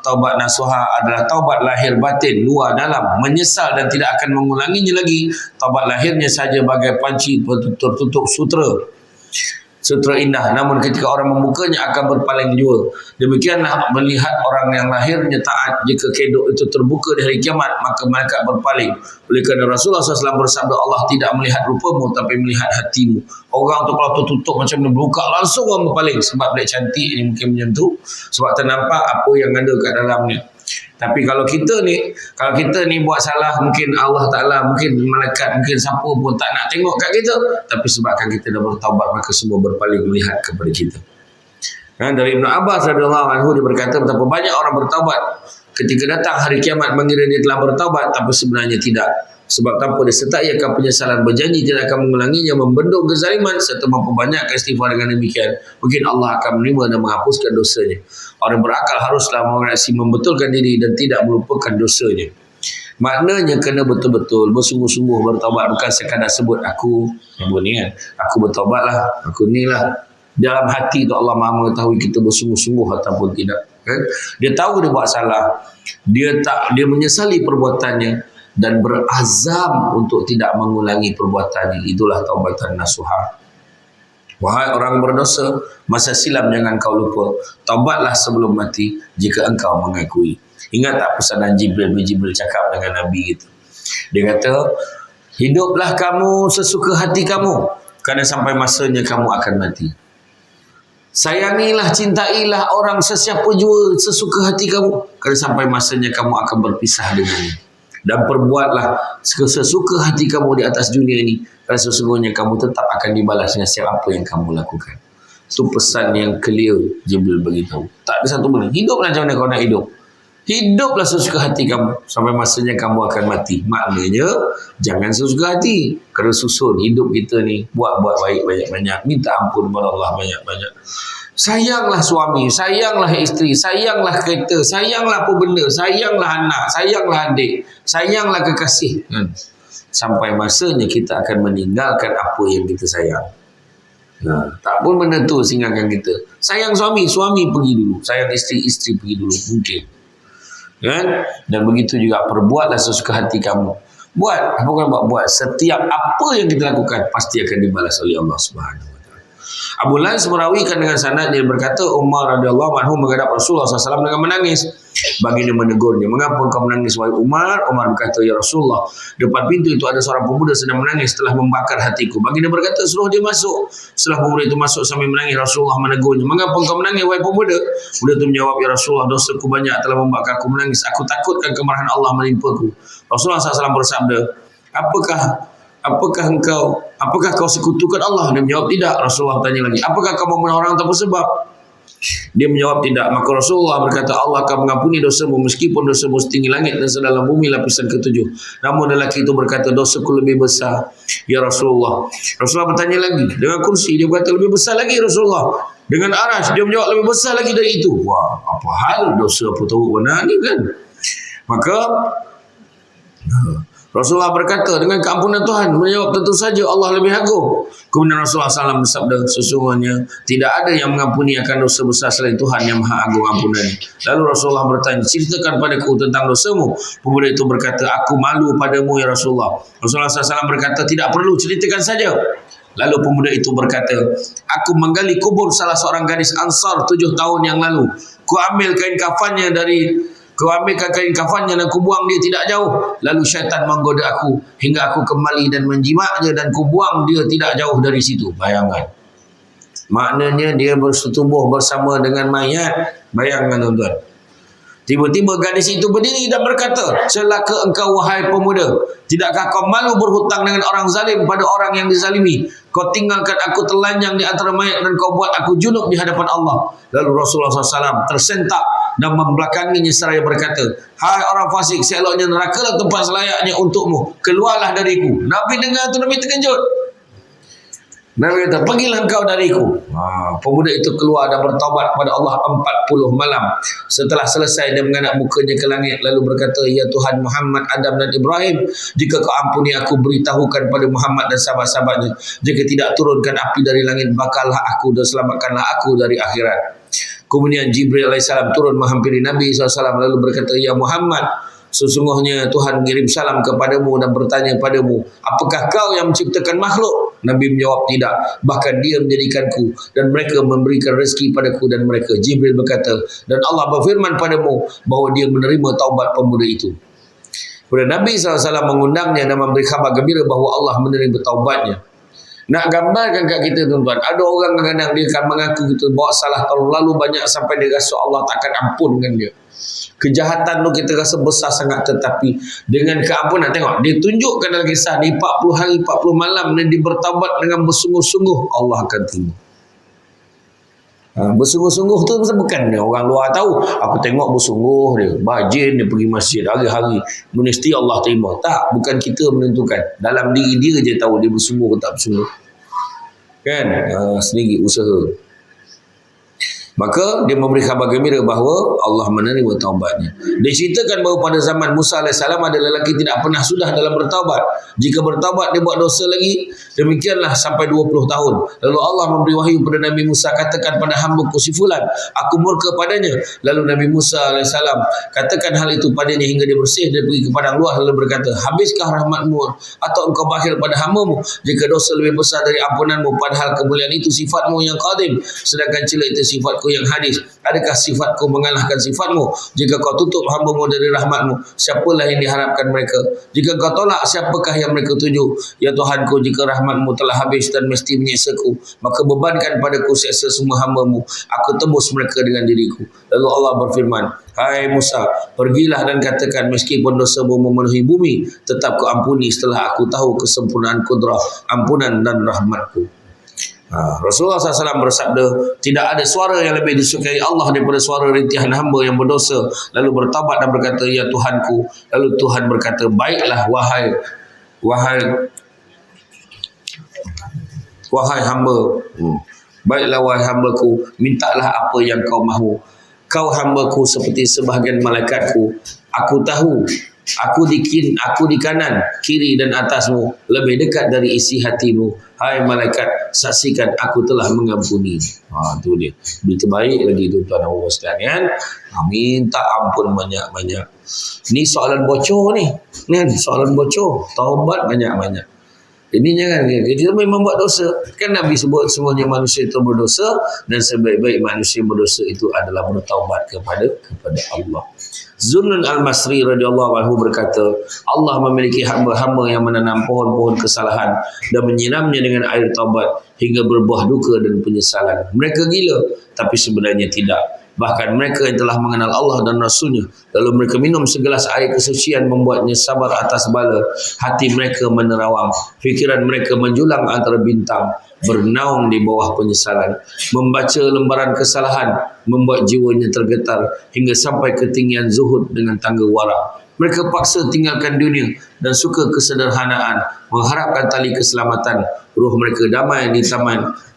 Taubat nasuha adalah taubat lahir batin, luar dalam, menyesal dan tidak akan mengulanginya lagi. Taubat lahirnya saja bagai panci tertutup sutra indah, namun ketika orang membukanya akan berpaling jua. Demikianlah melihat orang yang lahirnya taat, jika kedok itu terbuka di hari kiamat, maka mereka berpaling. Oleh kerana Rasulullah SAW bersabda, Allah tidak melihat rupamu tapi melihat hatimu. Orang tu kalau tertutup macam ni, buka langsung orang berpaling. Sebab dia cantik ni mungkin macam tu, sebab ternampak apa yang ada kat dalamnya. Tapi kalau kita ni buat salah, mungkin Allah Ta'ala, mungkin malaikat, mungkin siapa pun tak nak tengok kat kita. Tapi sebabkan kita dah bertaubat, maka semua berpaling melihat kepada kita. Dari Ibn Abbas radhiyallahu anhu, dia berkata, betapa banyak orang bertaubat ketika datang hari kiamat mengira dia telah bertaubat, tapi sebenarnya tidak. Sebab tanpa disertai akan penyesalan, berjanji tidak akan mengulanginya, membendung kezaliman serta memperbanyakkan istighfar. Dengan demikian, mungkin Allah akan menerima dan menghapuskan dosanya. Orang berakal haruslah membetulkan diri dan tidak melupakan dosanya. Maknanya kena betul-betul bersungguh-sungguh bertaubat, bukan sekadar sebut aku ni kan, aku bertaubat lah, aku ni lah. Dalam hati tu Allah Maha mengetahui kita bersungguh-sungguh ataupun tidak. Kan? Dia tahu dia buat salah, dia menyesali perbuatannya dan berazam untuk tidak mengulangi perbuatannya. Itulah taubatan nasuha. Wahai orang berdosa, masa silam jangan kau lupa, taubatlah sebelum mati jika engkau mengakui. Ingat tak pesanan Jibril cakap dengan Nabi gitu. Dia kata, hiduplah kamu sesuka hati kamu, kerana sampai masanya kamu akan mati. Sayangilah, cintailah orang sesiapa jua sesuka hati kamu, kerana sampai masanya kamu akan berpisah dengannya. Dan perbuatlah sesuka hati kamu di atas dunia ini, kerana sesungguhnya kamu tetap akan dibalas dengan setiap apa yang kamu lakukan. Itu pesan yang clear Jibril beritahu. Tak ada satu benda. Hiduplah macam mana kau nak hidup. Hiduplah sesuka hati kamu sampai masanya kamu akan mati. Maknanya jangan sesuka hati. Kerana susun hidup kita ni, buat baik banyak-banyak, minta ampun kepada Allah banyak-banyak. Sayanglah suami, sayanglah isteri, sayanglah kereta, sayanglah apa benda, sayanglah anak, sayanglah adik, sayanglah kekasih. Sampai masanya kita akan meninggalkan apa yang kita sayang. Tak pun benda tu singgahkan kita. Sayang suami, suami pergi dulu. Sayang isteri, isteri pergi dulu. Mungkin. Kan? Dan begitu juga, perbuatlah sesuka hati kamu. Buat, apa kau buat? Setiap apa yang kita lakukan pasti akan dibalas oleh Allah Subhanahu. Abu Lais merawikan dengan sanad, dia berkata, Umar radhiyallahu anhu menghadap Rasulullah SAW dengan menangis. Baginda menegurnya, mengapa engkau menangis wahai Umar? Umar berkata, ya Rasulullah, depan pintu itu ada seorang pemuda sedang menangis, telah membakar hatiku. Baginda berkata, suruh dia masuk. Setelah pemuda itu masuk sambil menangis, Rasulullah menegurnya, mengapa engkau menangis wahai pemuda? Pemuda itu menjawab, ya Rasulullah, dosaku banyak telah membakarku menangis. Aku takutkan kemarahan Allah menimpaku. Rasulullah SAW bersabda, apakah kau sekutukan Allah? Dia menjawab tidak. Rasulullah tanya lagi, apakah kau membunuh orang tanpa sebab? Dia menjawab tidak. Maka Rasulullah berkata, Allah akan mengampuni dosamu meskipun dosamu setinggi langit dan sedalam bumi lapisan ketujuh. Namun lelaki itu berkata, dosaku lebih besar ya Rasulullah. Rasulullah bertanya lagi dengan kursi. Dia berkata, lebih besar lagi Rasulullah. Dengan arash, dia menjawab, lebih besar lagi dari itu. Wah, apa hal dosa apa tahu benar ni kan? Maka Rasulullah berkata, dengan keampunan Tuhan. Menjawab, tentu saja Allah lebih agung. Kemudian Rasulullah SAW bersabda, sesungguhnya tidak ada yang mengampuni akan dosa besar selain Tuhan yang maha agung ampunannya. Lalu Rasulullah bertanya, ceritakan padaku tentang dosamu. Pemuda itu berkata, aku malu padamu ya Rasulullah. Rasulullah SAW berkata, tidak perlu, ceritakan saja. Lalu pemuda itu berkata, aku menggali kubur salah seorang gadis Ansar 7 tahun yang lalu. Ku ambilkan kafannya dan ku buang dia tidak jauh. Lalu syaitan menggoda aku hingga aku kembali dan menjimaknya dan ku buang dia tidak jauh dari situ. Bayangkan. Maknanya dia bersetubuh bersama dengan mayat. Bayangkan tuan-tuan. Tiba-tiba gadis itu berdiri dan berkata, celaka engkau wahai pemuda. Tidakkah kau malu berhutang dengan orang zalim pada orang yang dizalimi? Kau tinggalkan aku telanjang di antara mayat dan kau buat aku junub di hadapan Allah. Lalu Rasulullah SAW tersentak dan membelakanginya seraya berkata, hai orang fasik, seeloknya nerakalah tempat selayaknya untukmu. Keluarlah dariku. Nabi dengar tu, Nabi terkejut. Nabi kata, pergilah engkau dariku. Pemuda itu keluar dan bertaubat kepada Allah 40 malam. Setelah selesai dia mengadap mukanya ke langit lalu berkata, ya Tuhan Muhammad, Adam dan Ibrahim, jika kau ampuni aku, beritahukan pada Muhammad dan sahabat-sahabatnya, jika tidak turunkan api dari langit, bakallah aku dan selamatkanlah aku dari akhirat. Kemudian Jibril AS turun menghampiri Nabi SAW lalu berkata, ya Muhammad, sesungguhnya Tuhan mengirim salam kepadamu dan bertanya padamu, apakah kau yang menciptakan makhluk? Nabi menjawab, tidak, bahkan dia menjadikanku dan mereka memberikan rezeki padaku dan mereka. Jibril berkata, dan Allah berfirman padamu bahawa dia menerima taubat pemuda itu. Kemudian Nabi SAW mengundangnya dan memberi khabar gembira bahawa Allah menerima taubatnya. Nak gambarkan kat kita tuan-tuan, ada orang kadang-kadang dia akan mengaku kita buat salah terlalu banyak sampai dia rasa Allah takkan ampunkan dia. Kejahatan tu kita rasa besar sangat, tetapi dengan keampunan, tengok dia tunjukkan dalam kisah ni 40 hari 40 malam dan dia bertaubat dengan bersungguh-sungguh, Allah akan terima. Bersungguh-sungguh tu bukan dia orang luar tahu, aku tengok bersungguh dia bajin, dia pergi masjid hari-hari, mesti Allah terima. Tak, bukan kita menentukan, dalam diri dia je tahu dia bersungguh atau tak bersungguh kan. Sendiri usaha. Maka dia memberi khabar gembira bahawa Allah menerima taubatnya. Diceritakan bahawa pada zaman Musa AS ada lelaki tidak pernah sudah dalam bertaubat. Jika bertaubat dia buat dosa lagi, demikianlah sampai 20 tahun. Lalu Allah memberi wahyu kepada Nabi Musa, katakan pada hamba-Ku si fulan, aku murka padanya. Lalu Nabi Musa AS katakan hal itu padanya hingga dia bersih dan pergi ke padang luas lalu berkata, habiskah rahmatmu atau engkau bakhil pada hamba-Mu jika dosa lebih besar dari ampunanmu, padahal kemuliaan itu sifatmu yang qadim, sedangkan celak itu sifatku yang hadis. Adakah sifatku mengalahkan sifatmu? Jika kau tutup hamba-Mu dari rahmatmu, siapalah yang diharapkan mereka? Jika kau tolak, siapakah yang mereka tuju? Ya Tuhanku, jika rahmatmu telah habis dan mesti menyiksaku, maka bebankan padaku seksa semua hamba-Mu, aku tebus mereka dengan diriku. Lalu Allah berfirman, hai Musa, pergilah dan katakan, meskipun dosamu memenuhi bumi, tetap ku ampuni setelah aku tahu kesempurnaan kudrah, ampunan dan rahmatku. Rasulullah SAW bersabda, tidak ada suara yang lebih disukai Allah daripada suara rintihan hamba yang berdosa lalu bertaubat dan berkata, ya Tuhanku. Lalu Tuhan berkata, baiklah wahai hamba, baiklah wahai hambaku, mintalah apa yang kau mahu. Kau hambaku seperti sebahagian malaikatku. Aku tahu aku di kanan, kiri dan atasmu, lebih dekat dari isi hatimu. Hai malaikat, saksikan aku telah mengampuni. Tu dia. Berita baik lagi tuan-tuan dan puan sekalian. Minta ampun banyak-banyak. Ni soalan bocor ni. Soalan bocor. Taubat banyak-banyak. Ini jangan, kita memang buat dosa. Kan Nabi sebut semuanya manusia itu berdosa dan sebaik-baik manusia berdosa itu adalah bertaubat kepada Allah. Zunnun al-Masri radhiyallahu anhu berkata, Allah memiliki hamba-hamba yang menanam pohon-pohon kesalahan dan menyiramnya dengan air taubat hingga berbuah duka dan penyesalan. Mereka gila, tapi sebenarnya tidak. Bahkan mereka yang telah mengenal Allah dan Rasulnya, lalu mereka minum segelas air kesucian membuatnya sabar atas bala. Hati mereka menerawang, fikiran mereka menjulang antara bintang, bernaung di bawah penyesalan. Membaca lembaran kesalahan membuat jiwanya tergetar hingga sampai ketinggian zuhud dengan tangga wara. Mereka paksa tinggalkan dunia dan suka kesederhanaan, mengharapkan tali keselamatan. Ruh mereka damai di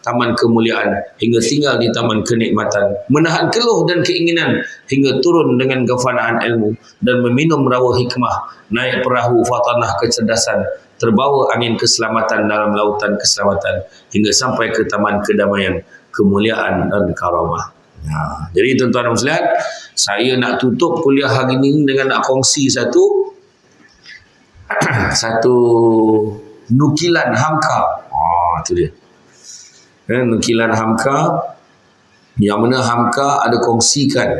taman kemuliaan hingga tinggal di taman kenikmatan. Menahan keluh dan keinginan hingga turun dengan kefanaan ilmu dan meminum rawa hikmah. Naik perahu fatanah kecerdasan, terbawa angin keselamatan dalam lautan keselamatan hingga sampai ke taman kedamaian, kemuliaan dan karamah. Jadi tuan-tuan dan muslimat, saya nak tutup kuliah hari ini dengan nak kongsi satu nukilan Hamka. Itu dia. Nukilan Hamka yang mana Hamka ada kongsikan.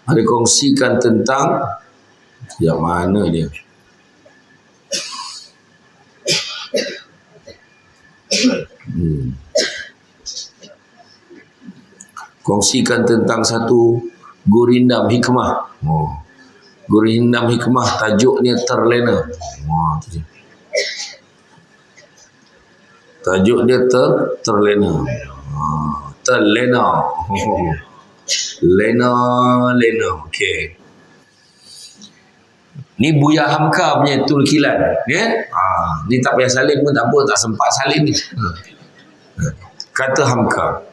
Ada kongsikan tentang yang mana dia? Kongsikan tentang satu gurindam hikmah. Gurindam hikmah, tajuknya terlena. Tajuk dia terlena. Terlena. Lena. Okey. Ni Buya Hamka punya tulkilan, ya. Ni tak payah salin pun tak apa, tak sempat salin ni. Kata Hamka,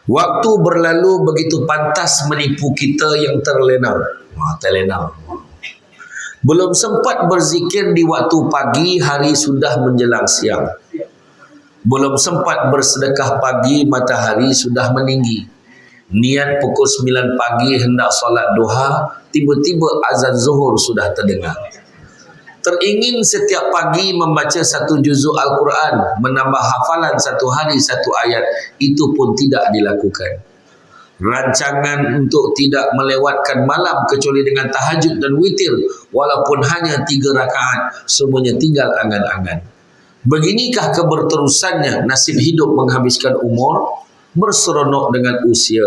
waktu berlalu begitu pantas menipu kita yang terlena. Terlena. Belum sempat berzikir di waktu pagi, hari sudah menjelang siang. Belum sempat bersedekah pagi, matahari sudah meninggi. Niat pukul 9 pagi hendak solat duha, tiba-tiba azan zuhur sudah terdengar. Teringin setiap pagi membaca satu juzuk Al-Quran, menambah hafalan satu hari satu ayat, itu pun tidak dilakukan. Rancangan untuk tidak melewatkan malam kecuali dengan tahajud dan witir, walaupun hanya 3 rakaat, semuanya tinggal angan-angan. Beginikah keberterusannya nasib hidup menghabiskan umur, berseronok dengan usia,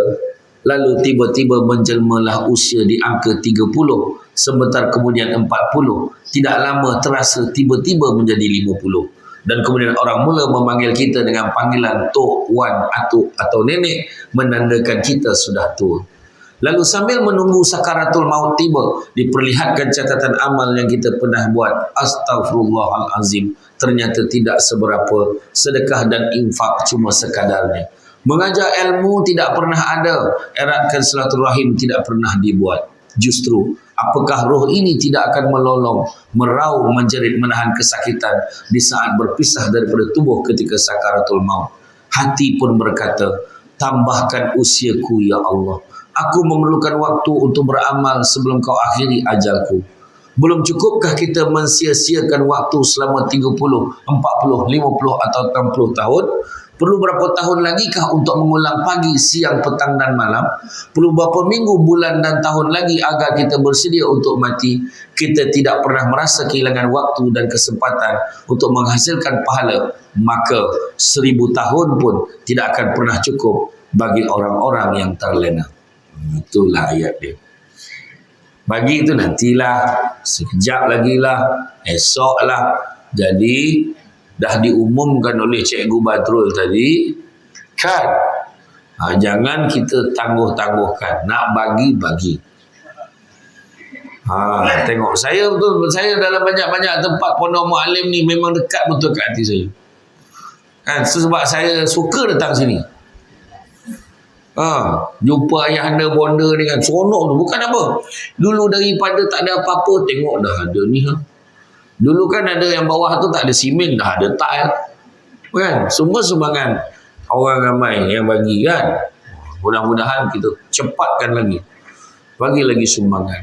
lalu tiba-tiba menjelmalah usia di angka 30, sebentar kemudian 40, tidak lama terasa tiba-tiba menjadi 50, dan kemudian orang mula memanggil kita dengan panggilan Tok, Wan, Atuk atau Nenek, menandakan kita sudah tua. Lalu sambil menunggu sakaratul maut tiba, diperlihatkan catatan amal yang kita pernah buat. Astaghfirullahalazim, ternyata tidak seberapa. Sedekah dan infak cuma sekadarnya. Mengajar ilmu tidak pernah ada, eratkan silaturahim tidak pernah dibuat. Justru, apakah roh ini tidak akan melolong, merau, menjerit, menahan kesakitan di saat berpisah daripada tubuh ketika sakaratul maut? Hati pun berkata, tambahkan usiaku ya Allah. Aku memerlukan waktu untuk beramal sebelum kau akhiri ajalku. Belum cukupkah kita mensia-siakan waktu selama 30, 40, 50 atau 60 tahun? Perlu berapa tahun lagi kah untuk mengulang pagi, siang, petang dan malam? Perlu berapa minggu, bulan dan tahun lagi agar kita bersedia untuk mati? Kita tidak pernah merasa kehilangan waktu dan kesempatan untuk menghasilkan pahala. Maka 1000 tahun pun tidak akan pernah cukup bagi orang-orang yang terlena. Itulah ayat dia. Bagi itu nantilah, sekejap lagi lah, esok lah. Jadi dah diumumkan oleh Cikgu Badrul tadi kan, jangan kita tangguh-tangguhkan, nak bagi-bagi. Tengok saya betul, saya dalam banyak-banyak tempat pondok mu'alim ni memang dekat betul kat hati saya kan, sebab saya suka datang sini. Jumpa ayahanda bonda ni kan, seronok tu. Bukan apa, dulu daripada tak ada apa-apa, tengok dah ada ni. Dulu kan ada yang bawah tu tak ada simen, dah ada tile kan, semua sumbangan orang ramai yang bagi kan. Mudah-mudahan kita cepatkan lagi, bagi lagi sumbangan.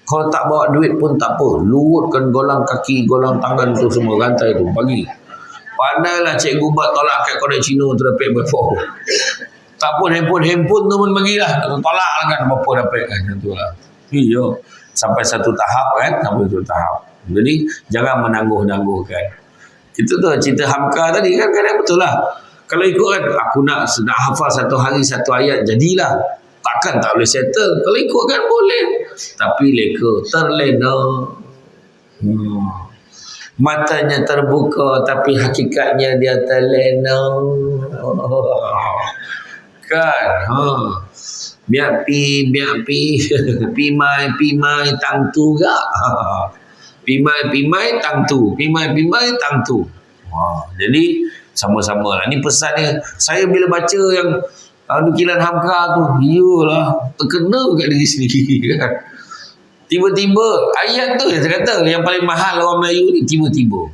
Kalau tak bawa duit pun tak apa, lurutkan golang kaki, golang tangan tu semua, rantai tu bagi. Pandailah Cikgu Bat tolak kat kodek Cina terdapat berapa. Tak pun handphone tu pun bagilah, tolak lah kan, berapa dapat kan, macam tu lah. Iya, sampai satu tahap kan, sampai satu tahap. Jadi jangan menangguh-nangguhkan. Itu tu cerita Hamka tadi kan, kadang betul lah. Kalau ikut kan, aku nak hafal satu hari satu ayat, jadilah. Takkan tak boleh settle. Kalau ikut kan boleh. Tapi leka, terlena. Matanya terbuka tapi hakikatnya dia terlena. Kan? Biar pi pimai tang tu gak. Pimai tang tu. Jadi sama-sama lah. Ni pesan ni, saya bila baca yang nukilan Hamka tu, iyalah, terkena kat diri sendiri kan. Tiba-tiba ayat tu yang saya kata, yang paling mahal orang Melayu ni, tiba-tiba.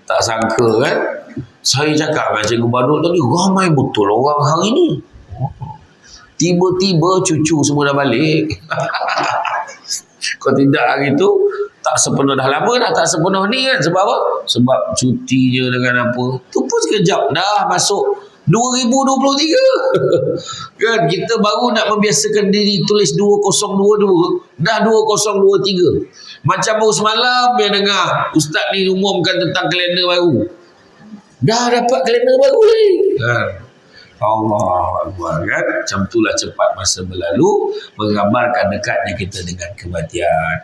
Tak sangka kan. Saya cakap dengan Cikgu Badul tadi, ramai betul orang hari ni. Tiba-tiba cucu semua dah balik. Kalau tidak hari tu, tak sepenuh dah lama dah, tak sepenuh ni kan. Sebab apa? Sebab cutinya dengan apa. Tu pun sekejap dah masuk 2023. Kan, kita baru nak membiasakan diri tulis 2022, dah 2023. Macam baru semalam yang dengar Ustaz ni umumkan tentang kalender baru. Dah dapat kalender baru ni. Kan? Allah Akbar kan. Macam itulah cepat masa berlalu, menggambarkan dekatnya kita dengan kematian.